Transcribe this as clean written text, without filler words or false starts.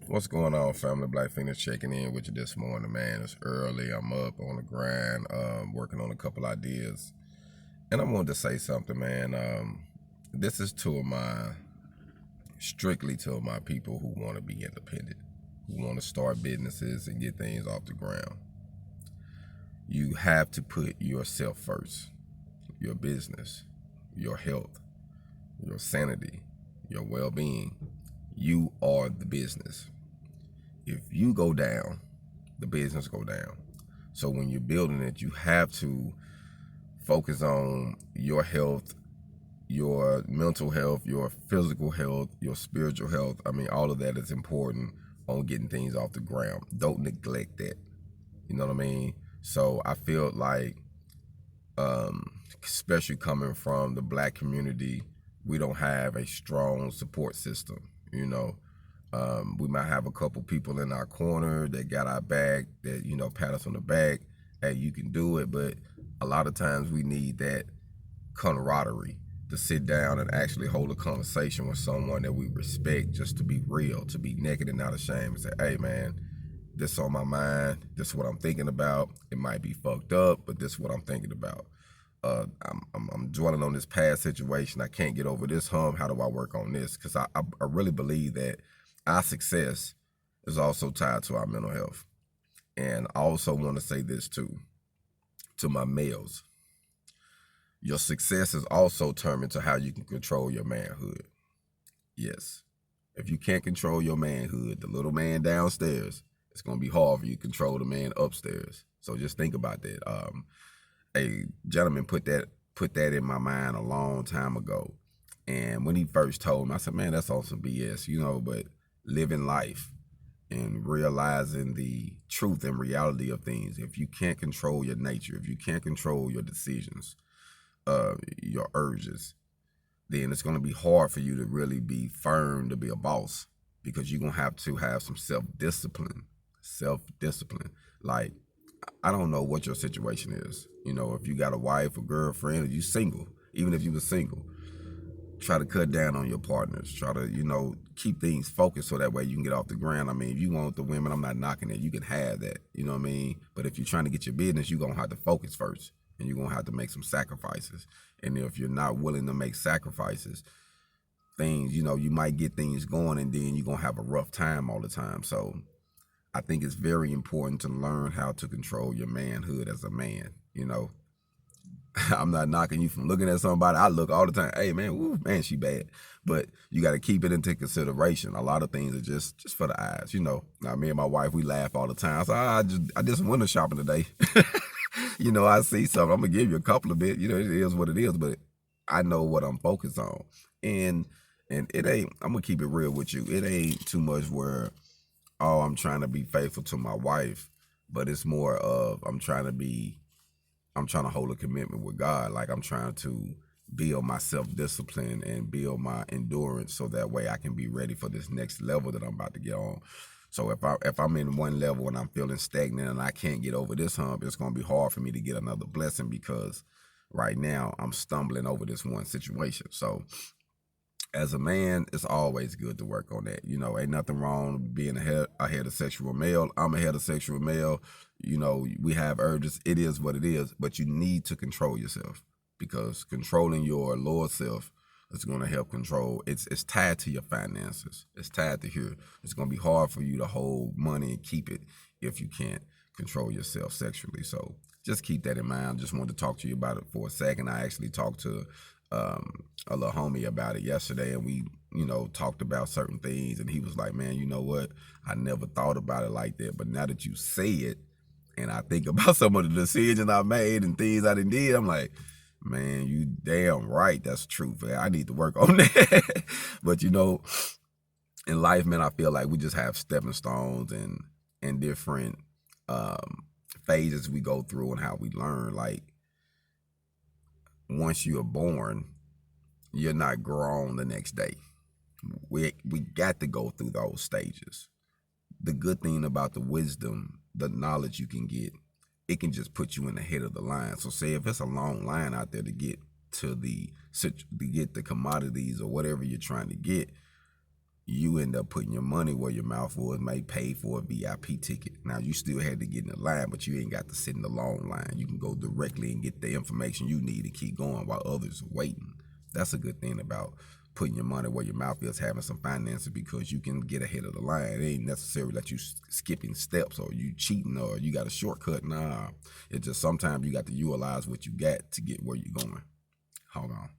What's going on, family? Black Phoenix checking in with you this morning, man. It's early. I'm up on the grind, working on a couple ideas. And I wanted to say something, man. This is strictly to my people who want to be independent, who want to start businesses and get things off the ground. You have to put yourself first, your business, your health, your sanity, your well-being. You are the business. If you go down, the business go down. So when you're building it, you have to focus on your health, your mental health, your physical health, your spiritual health. I mean, all of that is important on getting things off the ground. Don't neglect that. You know what I mean? So I feel like, especially coming from the Black community, we don't have a strong support system, you know. We might have a couple people in our corner that got our back, that, you know, pat us on the back. Hey, you can do it. But a lot of times we need that camaraderie to sit down and actually hold a conversation with someone that we respect, just to be real, to be naked and not ashamed, and say, hey, man, this on my mind. This is what I'm thinking about. It might be fucked up, but this is what I'm thinking about. I'm dwelling on this past situation. I can't get over this hump. How do I work on this? Because I really believe that our success is also tied to our mental health. And I also want to say this too, to my males. Your success is also determined to how you can control your manhood. Yes. If you can't control your manhood, the little man downstairs, it's going to be hard for you to control the man upstairs. So just think about that. A gentleman put that in my mind a long time ago. And when he first told me, I said, man, that's on some BS, you know, but living life and realizing the truth and reality of things. If you can't control your nature, if you can't control your decisions, your urges, then it's going to be hard for you to really be firm, to be a boss, because you're going to have some self-discipline. Like, I don't know what your situation is. You know, if you got a wife, a girlfriend, or you single, even if you were single, try to cut down on your partners. Try to, you know, keep things focused so that way you can get off the ground. I mean, if you want the women, I'm not knocking it. You can have that, you know what I mean? But if you're trying to get your business, you're going to have to focus first. And you're going to have to make some sacrifices. And if you're not willing to make sacrifices, things, you know, you might get things going and then you're going to have a rough time all the time. So I think it's very important to learn how to control your manhood as a man, you know. I'm not knocking you from looking at somebody. I look all the time. Hey, man, woo, man, she bad. But you got to keep it into consideration. A lot of things are just for the eyes, you know. Now, me and my wife, we laugh all the time. So I did some window shopping today. You know, I see something. I'm going to give you a couple of bit. You know, it is what it is. But I know what I'm focused on. And it ain't, I'm going to keep it real with you. It ain't too much where, oh, I'm trying to be faithful to my wife. But it's more of I'm trying to hold a commitment with God. Like, I'm trying to build my self-discipline and build my endurance so that way I can be ready for this next level that I'm about to get on. So if I'm in one level and I'm feeling stagnant and I can't get over this hump, it's going to be hard for me to get another blessing, because right now I'm stumbling over this one situation. So as a man, it's always good to work on that. You know, ain't nothing wrong being a heterosexual male. I'm a heterosexual male. You know, we have urges. It is what it is. But you need to control yourself, because controlling your lower self is going to help control. It's tied to your finances. It's tied to here. It's going to be hard for you to hold money and keep it if you can't control yourself sexually. So just keep that in mind. Just wanted to talk to you about it for a second. I actually talked to a little homie about it yesterday, and we, you know, talked about certain things, and he was like, man, you know what? I never thought about it like that, but now that you say it, and I think about some of the decisions I made and things I did, I'm like, man, you damn right, that's true. Man, I need to work on that. But, you know, in life, man, I feel like we just have stepping stones and different phases we go through and how we learn. Like, once you're born, you're not grown the next day. We got to go through those stages. The good thing about the wisdom, the knowledge you can get, it can just put you in the head of the line. So say if it's a long line out there to get to the commodities or whatever you're trying to get, you end up putting your money where your mouth was, may pay for a VIP ticket. Now, you still had to get in the line, but you ain't got to sit in the long line. You can go directly and get the information you need to keep going while others are waiting. That's a good thing about putting your money where your mouth is, having some finances, because you can get ahead of the line. It ain't necessarily that you skipping steps or you cheating or you got a shortcut. Nah, it's just sometimes you got to utilize what you got to get where you're going. Hold on.